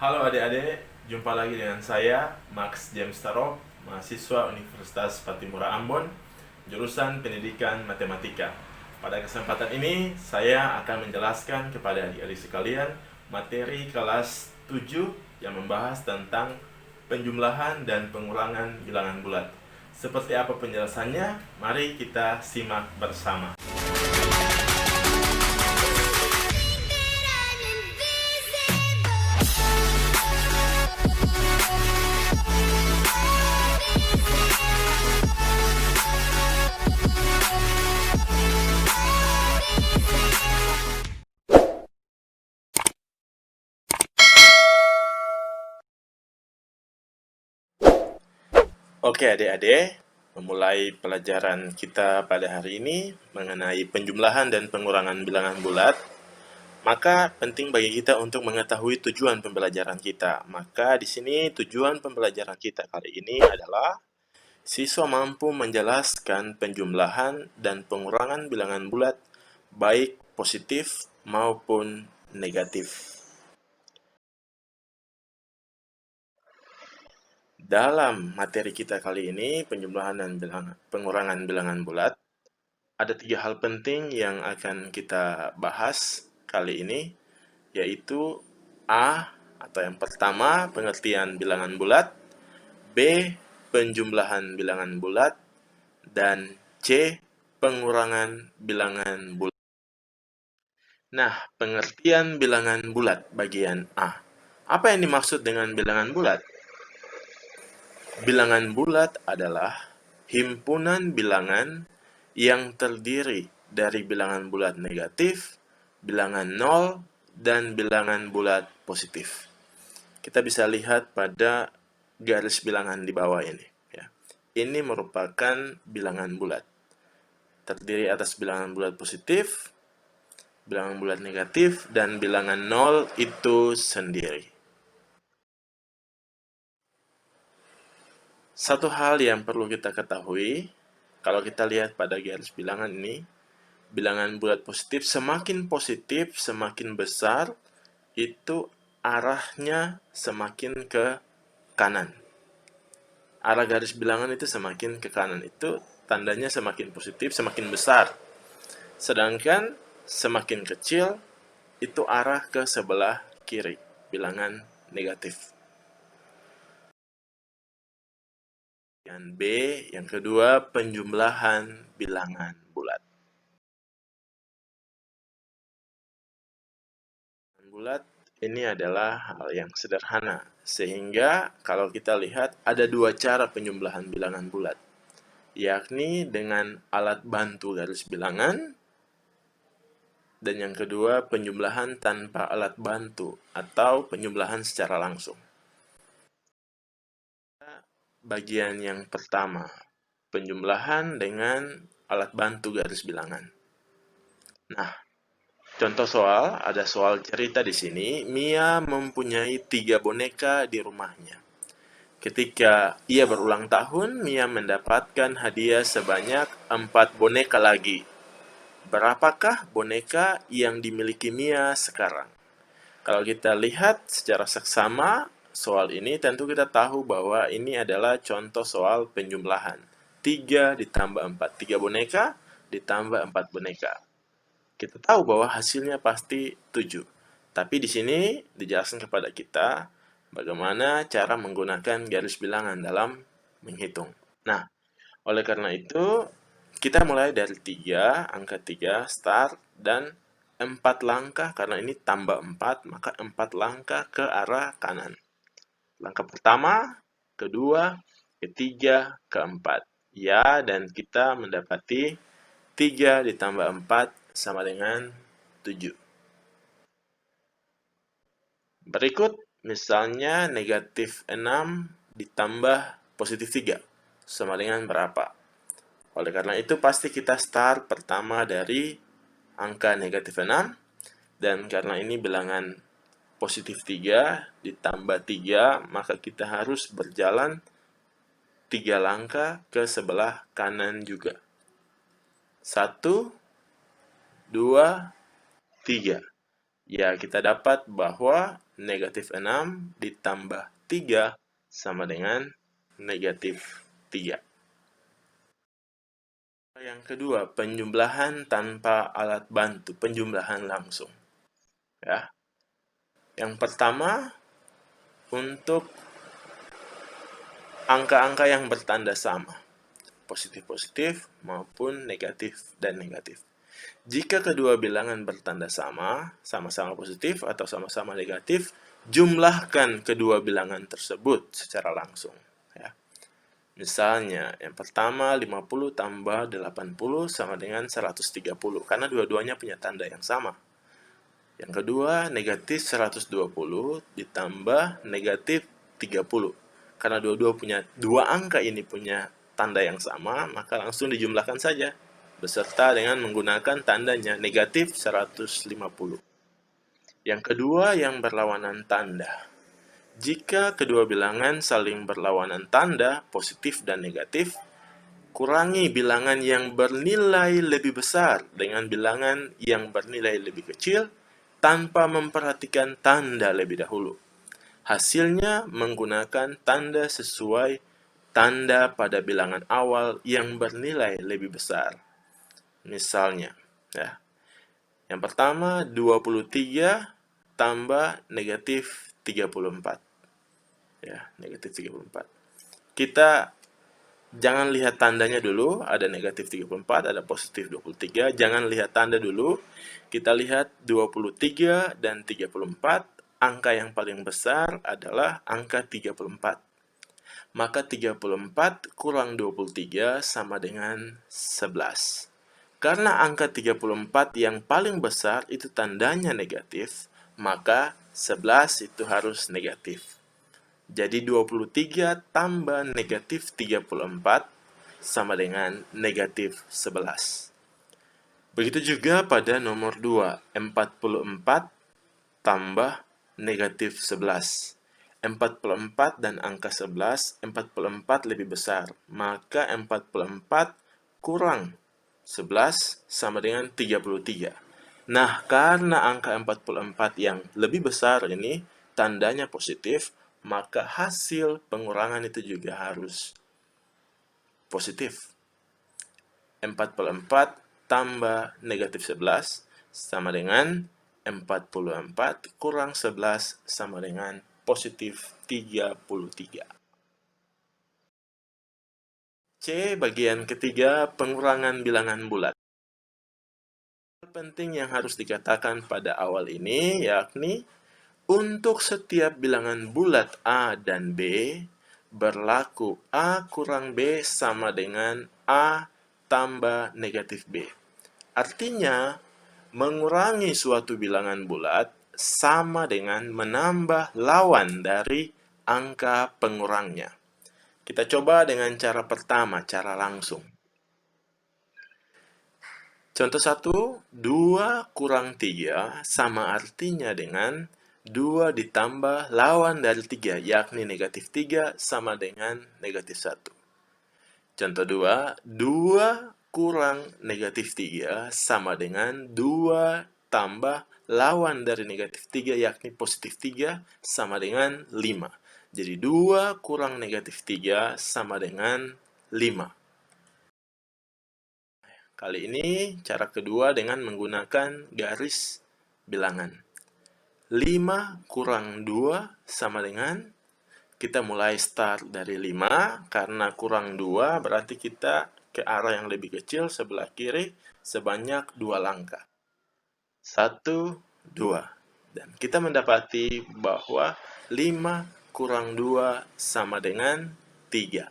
Halo adik-adik, jumpa lagi dengan saya, Max James Taro, mahasiswa Universitas Patimura Ambon, jurusan Pendidikan Matematika. Pada kesempatan ini, saya akan menjelaskan kepada adik-adik sekalian materi kelas 7 yang membahas tentang penjumlahan dan pengurangan bilangan bulat. Seperti apa penjelasannya? Mari kita simak bersama. Oke adik-adik, memulai pelajaran kita pada hari ini mengenai penjumlahan dan pengurangan bilangan bulat, maka penting bagi kita untuk mengetahui tujuan pembelajaran kita. Maka di sini tujuan pembelajaran kita kali ini adalah siswa mampu menjelaskan penjumlahan dan pengurangan bilangan bulat baik positif maupun negatif. Dalam materi kita kali ini, penjumlahan dan pengurangan bilangan bulat, ada 3 hal penting yang akan kita bahas kali ini, yaitu A, atau yang pertama, pengertian bilangan bulat, B, penjumlahan bilangan bulat, dan C, pengurangan bilangan bulat. Nah, pengertian bilangan bulat bagian A. Apa yang dimaksud dengan bilangan bulat? Bilangan bulat adalah himpunan bilangan yang terdiri dari bilangan bulat negatif, bilangan nol, dan bilangan bulat positif. Kita bisa lihat pada garis bilangan di bawah ini. Ya. Ini merupakan bilangan bulat. Terdiri atas bilangan bulat positif, bilangan bulat negatif, dan bilangan nol itu sendiri. Satu hal yang perlu kita ketahui, kalau kita lihat pada garis bilangan ini, bilangan bulat positif, semakin besar, itu arahnya semakin ke kanan. Arah garis bilangan itu semakin ke kanan, itu tandanya semakin positif, semakin besar. Sedangkan semakin kecil, itu arah ke sebelah kiri, bilangan negatif. Yang B, yang kedua, penjumlahan bilangan bulat. Bulat ini adalah hal yang sederhana, sehingga kalau kita lihat ada 2 cara penjumlahan bilangan bulat, yakni dengan alat bantu garis bilangan, dan yang kedua penjumlahan tanpa alat bantu atau penjumlahan secara langsung. Bagian yang pertama, penjumlahan dengan alat bantu garis bilangan. Nah, contoh soal, ada soal cerita di sini, Mia mempunyai 3 boneka di rumahnya. Ketika ia berulang tahun, Mia mendapatkan hadiah sebanyak 4 boneka lagi. Berapakah boneka yang dimiliki Mia sekarang? Kalau kita lihat secara seksama, soal ini tentu kita tahu bahwa ini adalah contoh soal penjumlahan. 3 ditambah 4, 3 boneka ditambah 4 boneka. Kita tahu bahwa hasilnya pasti 7. Tapi di sini dijelaskan kepada kita bagaimana cara menggunakan garis bilangan dalam menghitung. Nah, oleh karena itu, kita mulai dari 3, angka 3, start, dan 4 langkah, karena ini tambah 4, maka 4 langkah ke arah kanan. Langkah pertama, kedua, ketiga, keempat. Ya, dan kita mendapati 3 ditambah 4 sama dengan 7. Berikut, misalnya negatif 6 ditambah positif 3. Sama dengan berapa? Oleh karena itu, pasti kita start pertama dari angka negatif 6. Dan karena ini bilangan positif 3 ditambah 3, maka kita harus berjalan 3 langkah ke sebelah kanan juga. 1, 2, 3. Ya, kita dapat bahwa negatif 6 ditambah 3 sama dengan negatif 3. Yang kedua, penjumlahan tanpa alat bantu, penjumlahan langsung. Ya. Yang pertama, untuk angka-angka yang bertanda sama, positif-positif maupun negatif dan negatif. Jika kedua bilangan bertanda sama, sama-sama positif atau sama-sama negatif, jumlahkan kedua bilangan tersebut secara langsung. Ya. Misalnya, yang pertama 50 tambah 80 sama dengan 130, karena dua-duanya punya tanda yang sama. Yang kedua, negatif 120 ditambah negatif 30. Karena dua angka ini punya tanda yang sama, maka langsung dijumlahkan saja, beserta dengan menggunakan tandanya negatif 150. Yang kedua, yang berlawanan tanda. Jika kedua bilangan saling berlawanan tanda, positif dan negatif, kurangi bilangan yang bernilai lebih besar dengan bilangan yang bernilai lebih kecil tanpa memperhatikan tanda lebih dahulu. Hasilnya menggunakan tanda sesuai tanda pada bilangan awal yang bernilai lebih besar. Misalnya, ya. Yang pertama 23 tambah negatif 34. Ya, negatif 34. Kita jangan lihat tandanya dulu, ada negatif 34, ada positif 23. Jangan lihat tanda dulu. Kita lihat 23 dan 34. Angka yang paling besar adalah angka 34. Maka 34 kurang 23 sama dengan 11. Karena angka 34 yang paling besar itu tandanya negatif, maka 11 itu harus negatif. Jadi 23 tambah negatif 34 sama dengan negatif 11. Begitu juga pada nomor 2, 44 tambah negatif 11. 44 dan angka 11, 44 lebih besar. Maka 44 kurang 11 sama dengan 33. Nah, karena angka 44 yang lebih besar ini tandanya positif, maka hasil pengurangan itu juga harus positif. 44 tambah negatif 11 sama dengan 44 kurang 11 sama dengan positif 33. C. Bagian ketiga, pengurangan bilangan bulat. Hal penting yang harus dikatakan pada awal ini yakni untuk setiap bilangan bulat A dan B, berlaku A kurang B sama dengan A tambah negatif B. Artinya, mengurangi suatu bilangan bulat sama dengan menambah lawan dari angka pengurangnya. Kita coba dengan cara pertama, cara langsung. Contoh 1, 2 kurang 3 sama artinya dengan 2 ditambah lawan dari 3, yakni negatif 3 sama dengan negatif 1. Contoh 2, 2 kurang negatif 3 sama dengan 2 tambah lawan dari negatif 3, yakni positif 3 sama dengan 5. Jadi 2 kurang negatif 3 sama dengan 5. Kali ini cara kedua dengan menggunakan garis bilangan. 5 kurang 2 sama dengan, kita mulai start dari 5, karena kurang 2 berarti kita ke arah yang lebih kecil sebelah kiri sebanyak 2 langkah. 1, 2. Dan kita mendapati bahwa 5 kurang 2 sama dengan 3.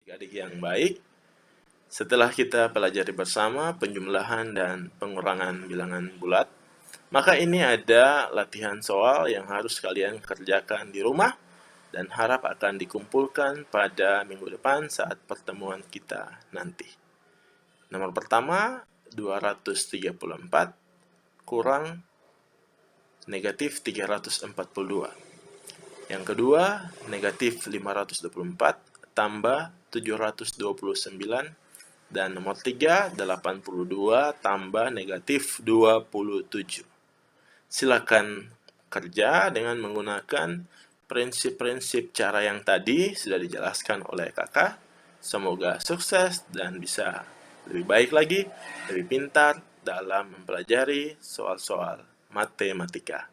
Adik-adik yang baik, setelah kita pelajari bersama penjumlahan dan pengurangan bilangan bulat, maka ini ada latihan soal yang harus kalian kerjakan di rumah dan harap akan dikumpulkan pada minggu depan saat pertemuan kita nanti. Nomor pertama, 234 kurang negatif 342. Yang kedua, negatif 524 tambah 729. Dan nomor 3, 82 tambah negatif 27. Silakan kerja dengan menggunakan prinsip-prinsip cara yang tadi sudah dijelaskan oleh kakak. Semoga sukses dan bisa lebih baik lagi, lebih pintar dalam mempelajari soal-soal matematika.